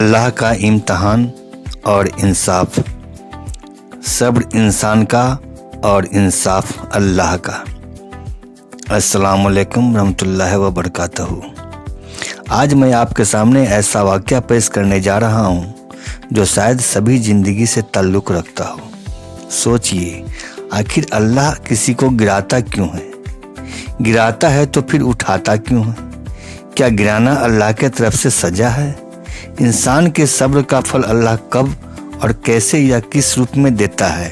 अल्लाह का इम्तहान और इंसाफ। सब्र इंसान का और इंसाफ अल्लाह का। अस्सलामु अलैकुम रहमतुल्लाहि व बरकातहू। आज मैं आपके सामने ऐसा वाक़या पेश करने जा रहा हूँ जो शायद सभी ज़िंदगी से ताल्लुक़ रखता हो। सोचिए, आखिर अल्लाह किसी को गिराता क्यों है? गिराता है तो फिर उठाता क्यों है? क्या गिराना अल्लाह के तरफ से सज़ा है? इंसान के सब्र का फल अल्लाह कब और कैसे या किस रूप में देता है?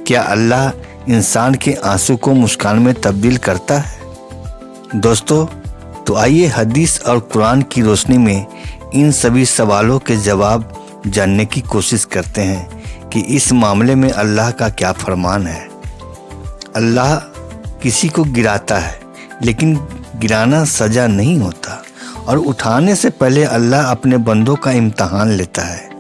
क्या अल्लाह इंसान के आंसू को मुस्कान में तब्दील करता है? दोस्तों, तो आइए हदीस और कुरान की रोशनी में इन सभी सवालों के जवाब जानने की कोशिश करते हैं कि इस मामले में अल्लाह का क्या फरमान है। अल्लाह किसी को गिराता है, लेकिन गिराना सज़ा नहीं होता, और उठाने से पहले अल्लाह अपने बंदों का इम्तहान लेता है।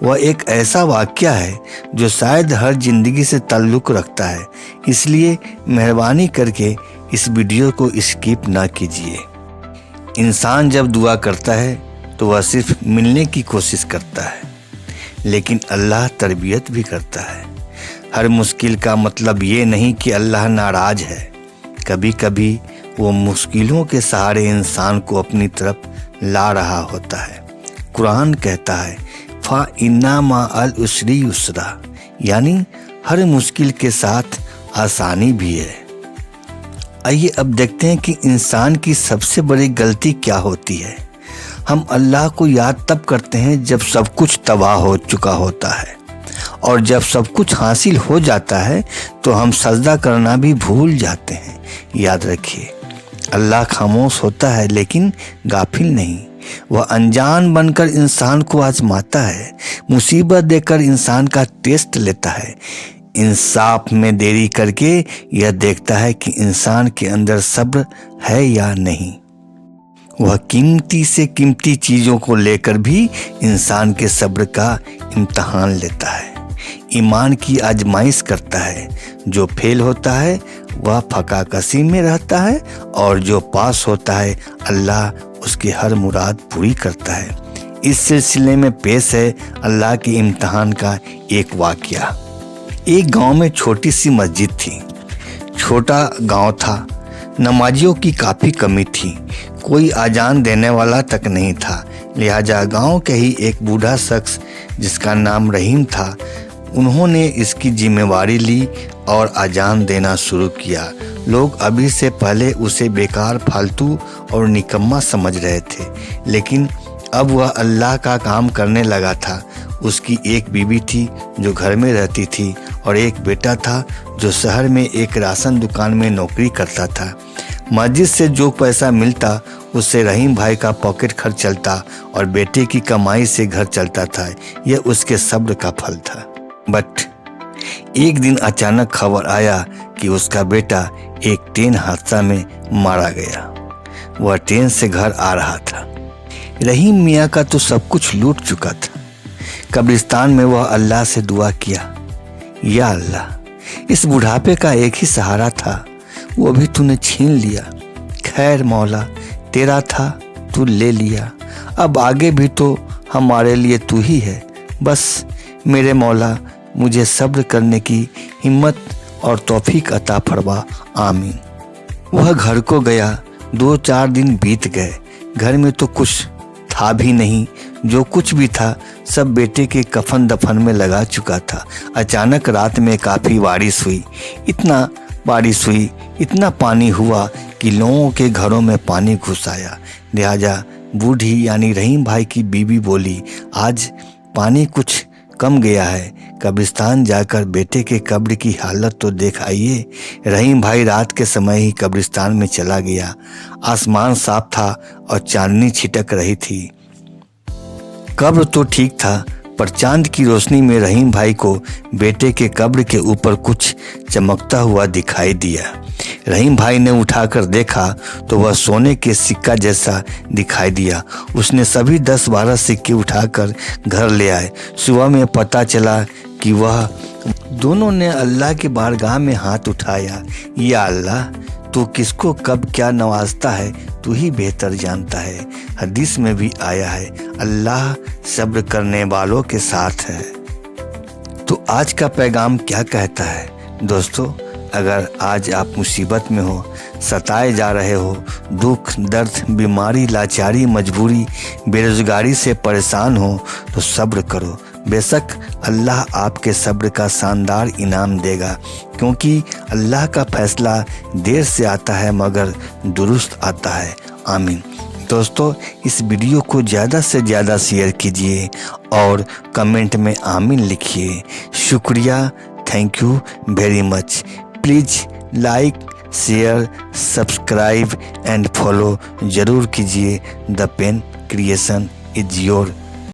वह एक ऐसा वाक़या है जो शायद हर ज़िंदगी से ताल्लुक़ रखता है, इसलिए मेहरबानी करके इस वीडियो को स्किप ना कीजिए। इंसान जब दुआ करता है तो वह सिर्फ मिलने की कोशिश करता है, लेकिन अल्लाह तरबियत भी करता है। हर मुश्किल का मतलब ये नहीं कि अल्लाह नाराज़ है। कभी कभी वो मुश्किलों के सहारे इंसान को अपनी तरफ ला रहा होता है। कुरान कहता है फ़ा इन्ना मा अल उसरी युसरा, यानी हर मुश्किल के साथ आसानी भी है। आइए अब देखते हैं कि इंसान की सबसे बड़ी गलती क्या होती है। हम अल्लाह को याद तब करते हैं जब सब कुछ तबाह हो चुका होता है, और जब सब कुछ हासिल हो जाता है तो हम सजदा करना भी भूल जाते हैं। याद रखिए, अल्लाह खामोश होता है लेकिन गाफिल नहीं। वह अनजान बनकर इंसान को आजमाता है, मुसीबत देकर इंसान का टेस्ट लेता है, इंसाफ में देरी करके यह देखता है कि इंसान के अंदर सब्र है या नहीं। वह कीमती से कीमती चीज़ों को लेकर भी इंसान के सब्र का इम्तहान लेता है, ईमान की आजमाइश करता है। जो फेल होता है वह फकाकसी में रहता है, और जो पास होता है अल्लाह उसकी हर मुराद पूरी करता है। इस सिलसिले में पेश है अल्लाह के इम्तहान का एक वाक़या। एक गांव में छोटी सी मस्जिद थी। छोटा गांव था, नमाजियों की काफ़ी कमी थी, कोई आजान देने वाला तक नहीं था। लिहाजा गांव के ही एक बूढ़ा शख्स जिसका नाम रहीम था, उन्होंने इसकी जिम्मेवारी ली और आजान देना शुरू किया। लोग अभी से पहले उसे बेकार, फालतू और निकम्मा समझ रहे थे, लेकिन अब वह अल्लाह का काम करने लगा था। उसकी एक बीवी थी जो घर में रहती थी, और एक बेटा था जो शहर में एक राशन दुकान में नौकरी करता था। मस्जिद से जो पैसा मिलता उससे रहीम भाई का पॉकेट खर्च चलता, और बेटे की कमाई से घर चलता था। यह उसके सब्र का फल था। बट एक दिन अचानक खबर आया कि उसका बेटा एक ट्रेन हादसा में मारा गया। वह ट्रेन से घर आ रहा था। रहीम मियाँ का तो सब कुछ लूट चुका था। कब्रिस्तान में वह अल्लाह से दुआ किया, या अल्लाह, इस बुढ़ापे का एक ही सहारा था, वो भी तूने छीन लिया। खैर मौला, तेरा था, तू ले लिया। अब आगे भी तो हमारे लिए तू ही है। बस मेरे मौला, मुझे सब्र करने की हिम्मत और तौफीक अता फरमा, आमीन। वह घर को गया। 2-4 दिन बीत गए। घर में तो कुछ था भी नहीं। जो कुछ भी था सब बेटे के कफन दफन में लगा चुका था। अचानक रात में काफ़ी बारिश हुई। इतना पानी हुआ कि लोगों के घरों में पानी घुस आया। लिहाजा बूढ़ी यानी रहीम भाई की बीवी बोली, आज पानी कुछ कम गया है, कब्रिस्तान जाकर बेटे के कब्र की हालत तो देख आइए। रहीम भाई रात के समय ही कब्रिस्तान में चला गया। आसमान साफ था और चांदनी छिटक रही थी। कब्र तो ठीक था, पर चांद की रोशनी में रहीम भाई को बेटे के कब्र के ऊपर कुछ चमकता हुआ दिखाई दिया। रहीम भाई ने उठाकर देखा तो वह सोने के सिक्का जैसा दिखाई दिया। उसने सभी 10-12 सिक्के उठाकर घर ले आए। सुबह में पता चला कि वह दोनों ने अल्लाह की बारगाह में हाथ उठाया, या अल्लाह, तू किसको कब क्या नवाजता है तू ही बेहतर जानता है। हदीस में भी आया है अल्लाह सब्र करने वालों के साथ है। तो आज का पैगाम क्या कहता है दोस्तों, अगर आज आप मुसीबत में हो, सताए जा रहे हो, दुख दर्द बीमारी लाचारी मजबूरी बेरोजगारी से परेशान हो तो सब्र करो। बेशक अल्लाह आपके सब्र का शानदार इनाम देगा, क्योंकि अल्लाह का फैसला देर से आता है मगर दुरुस्त आता है। आमीन। दोस्तों, इस वीडियो को ज़्यादा से ज़्यादा शेयर कीजिए और कमेंट में आमीन लिखिए। शुक्रिया, thank you very much. Please like share subscribe and follow ज़रूर कीजिए। The pen creation is your